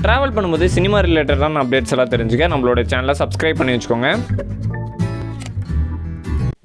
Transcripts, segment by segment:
Travel பண்ணும்போது cinema ரிலேட்டடான updates எல்லாம் தெரிஞ்சுக்க நம்மளோட சேனலை சப்ஸ்கிரைப் பண்ணி வச்சுக்கோங்க.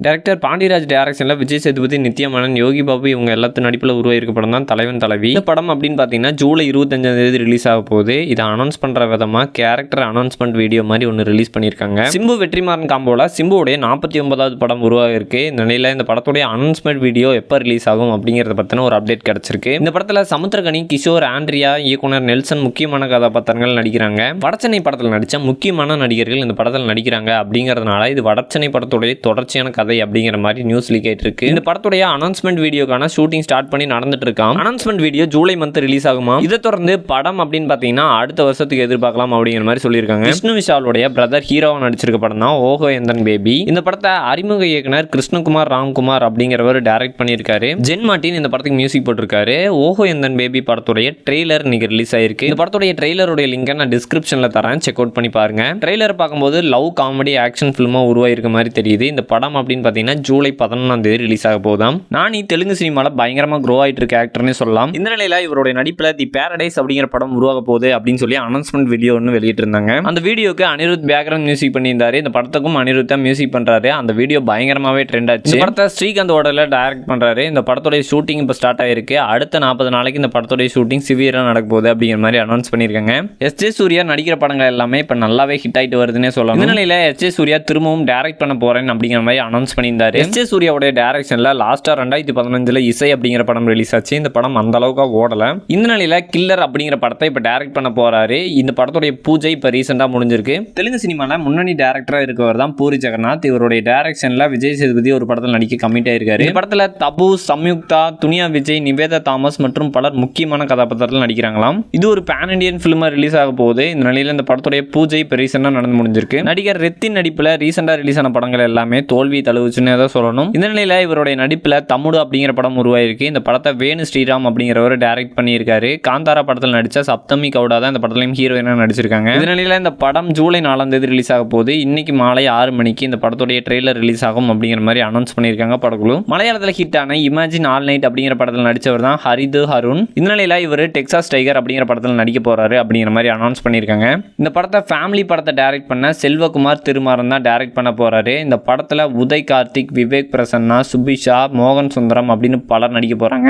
டைரக்டர் பாண்டியராஜ் டைரக்ஷனில் விஜய் சேதுபதி, நித்யா மேனன், யோகி பாபு இவங்க எல்லாத்து நடிப்பில் உருவாயிருக்க படம் தான் தலைவன் தலைவி. இந்த படம் அப்படின்னு பார்த்தீங்கன்னா ஜூலை 25 ரிலீஸ் ஆக போகுது. இதை அனௌன்ஸ் பண்ணுற விதமாக கேரக்டர் அனௌன்ஸ்மெண்ட் வீடியோ மாதிரி ஒன்று ரிலீஸ் பண்ணியிருக்காங்க. சிம்பு வெற்றிமாறன் காம்போல சிம்புடைய 49வது படம் உருவாகிருக்கு. இந்த நிலையில் இந்த படத்துடைய அனௌன்ஸ்மெண்ட் வீடியோ எப்போ ரிலீஸ் ஆகும் அப்படிங்கிறத பற்றின ஒரு அப்டேட் கிடச்சிருக்கு. இந்த படத்தில் சமுத்திரகனி, கிஷோர், ஆண்ட்ரியா, இயக்குனர் நெல்சன் முக்கியமான கதாபாத்திரங்கள் நடிக்கிறாங்க. வடச்சென்னை படத்தில் நடித்த முக்கியமான நடிகர்கள் இந்த படத்தில் நடிக்கிறாங்க. அப்படிங்கிறதுனால இது வடச்சென்னை படத்துடைய தொடர்ச்சியான கதை அப்படிங்கிற மாதிரி நியூஸ் லீக் ஆயிட்டு இருக்கு. இந்த படத்துடைய அனௌன்ஸ்மெண்ட் வீடியோக்கான ஷூட்டிங் ஸ்டார்ட் பண்ணி நடந்துட்டு இருக்காம். Announcement video July month release ஆகுமா. இதை தொடர்ந்து படம் அப்படின்னு பாத்தீங்கன்னா அடுத்த வருஷத்துக்கு எதிர்பார்க்கலாம் அப்படிங்கிற மாதிரி சொல்லியிருக்காங்க. விஷ்ணு விஷாலுடைய பிரதர் ஹீரோவா நடிச்சிருக்க படம் தான் ஓஹோ எந்தன் பேபி. இந்த படத்தை அறிமுக இயக்குனர் கிருஷ்ணகுமார் ராம்குமார் அப்படிங்கிறவர் டைரக்ட் பண்ணியிருக்காரு. ஜென் மார்ட்டின் இந்த படத்துக்கு மியூசிக் போட்டிருக்காரு. ஓஹோ எந்தன் பேபி படத்துடைய ட்ரெய்லர் இன்னைக்கு ரிலீஸ் ஆயிருக்கு. இந்த படத்துடைய ட்ரெய்லருடைய லிங்கை நான் டிஸ்கிரிப்ஷன்ல தரேன், செக் அவுட் பண்ணி பாருங்க. ட்ரெய்லர் பார்க்கும்போது லவ் காமெடி ஆக்ஷன் ஃபிலிமா உருவாயிருக்க மாதிரி தெரியுது. இந்த படம் அப்படின்னு பார்த்தீங்கன்னா ஜூலை 11 ரிலீஸ் ஆக போதாம். நானி தெலுங்கு சினிமால பயங்கரமா க்ரோ ஆயிட்டு இருக்க ஆக்டர்னே சொல்லலாம். இந்த நிலையில இவருடைய நடிப்புல தி பேரடைஸ் அப்படிங்கிற படம் உருவாக போகுது அப்படின்னு சொல்லி அனௌன்ஸ்மெண்ட் வீடியோ ஒன்று வெளியிட்டு இருந்தாங்க. அந்த வீடியோக்கு அனிருத் பேக்ரவுண்ட் மியூசிக் பண்ணியிருந்தாரு. இந்த படத்துக்கும் அனிருத் தான் மியூசிக் பண்றாரு. அந்த வீடியோ பயங்கரமாவே ட்ரெண்ட் ஆச்சு. இந்த படத்தை ஸ்ரீகாந்த் ஓடல டைரக்ட் பண்றாரு. இந்த படத்துடைய ஷூட்டிங் இப்போ ஸ்டார்ட் ஆயிருக்கு. அடுத்த 40 நாளைக்கு இந்த படத்துடைய ஷூட்டிங் சிவியரா நடக்க போகுது அப்படிங்கிற மாதிரி அனௌன்ஸ் பண்ணியிருக்காங்க. எஸ்.ஜே. சூர்யா நடிக்கிற படங்கள் எல்லாமே இப்போ நல்லாவே ஹிட் ஆயிட்டு வருதுன்னே சொல்லலாம். இந்த நிலையில எஸ்.ஜே. சூர்யா திரும்பவும் டைரக்ட் பண்ண போறேன் அப்படிங்கிற மாதிரி அனௌன்ஸ் பண்ணியிருந்தாரு. எஸ்.ஜே. சூர்யாவுடைய டைரக்ஷன்ல லாஸ்டா 2015 இசை அப்படிங்கிற படம் ரிலீஸ் ஆச்சு. இந்த படம் அந்த அளவுக்கு ஓடல. இந்த நிலையில கில்லர் அப்படிங்கிற படத்தை இப்ப டைரக்ட் பண்ண போறாரு. இந்த படத்துடைய பூஜை இப்ப ரீசெண்டா முடிஞ்சிருக்கு. தெலுங்கு சினிமால முன்னணி டைரக்டரா இருக்கவர் தான் பூரி ஜெகநாத். இவருடைய டைரக்ஷன்ல விஜய் சேதுபதி ஒரு படத்தில் நடிக்க கமிட் ஆயிருக்காரு. இந்த படத்துல தபு, சம்யுக்தா, துனியா விஜய், நிவேதா தாமஸ் மற்றும் பலர் முக்கியமான கதாபாத்திரத்தில் நடிக்கிறாங்களாம். இது ஒரு பேன் இண்டியன் பிலிமா ரிலீஸ் ஆக போகுது. இந்த நிலையில இந்த படத்துடைய பூஜை இப்ப ரீசெண்டா நடந்து முடிஞ்சிருக்கு. நடிகர் ரித்தின் நடிப்புல ரீசெண்டா ரிலீஸ் ஆன படங்கள் எல்லாமே தோல்வி தழுவுச்சுன்னு தான் சொல்லணும். இந்த நிலையில இவருடைய நடிப்புல தமுடு அப்படிங்கிற படம் உருவாயிருக்கு. இந்த படத்தை வேணு ஸ்ரீராம் அப்படிங்கிறவர் டைரக்ட் பண்ணியிருக்காரு. காந்தாரா படத்தில் நடிச்ச சப்தமி கவுடா தான் இந்த படத்திலையும் ஹீரோயினா நடிச்சிருக்காங்க. இந்த நிலையில இந்த படம் ஜூலை 4 ரிலீஸ் ஆக போகுது. இன்னைக்கு மாலை 6 மணிக்கு இந்த படத்துடைய ட்ரெய்லர் ரிலீஸ் ஆகும் அப்படிங்கிற மாதிரி அனௌன்ஸ் பண்ணியிருக்காங்க படக்குழு. மலையாளத்தில் ஹிட் ஆன இமேஜின் ஆல் நைட் அப்படிங்கிற படத்தில் நடிச்சவர் தான் ஹரிது ஹருண். இந்த நிலையில இவர் டெக்சாஸ் டைகர் அப்படிங்கிற படத்தில் நடிக்க போறாரு அப்படிங்கிற மாதிரி அனௌன்ஸ் பண்ணியிருக்காங்க. இந்த படத்தை ஃபேமிலி படத்தை டைரக்ட் பண்ண செல்வகுமார் திருமாறன் தான் டைரக்ட் பண்ண போறாரு. இந்த படத்துல உதய் கார்த்திக், விவேக் பிரசன்னா, சுபிஷா, மோகன் சுந்தரம் அப்படின்னு பலர் நடிக்க போறாங்க.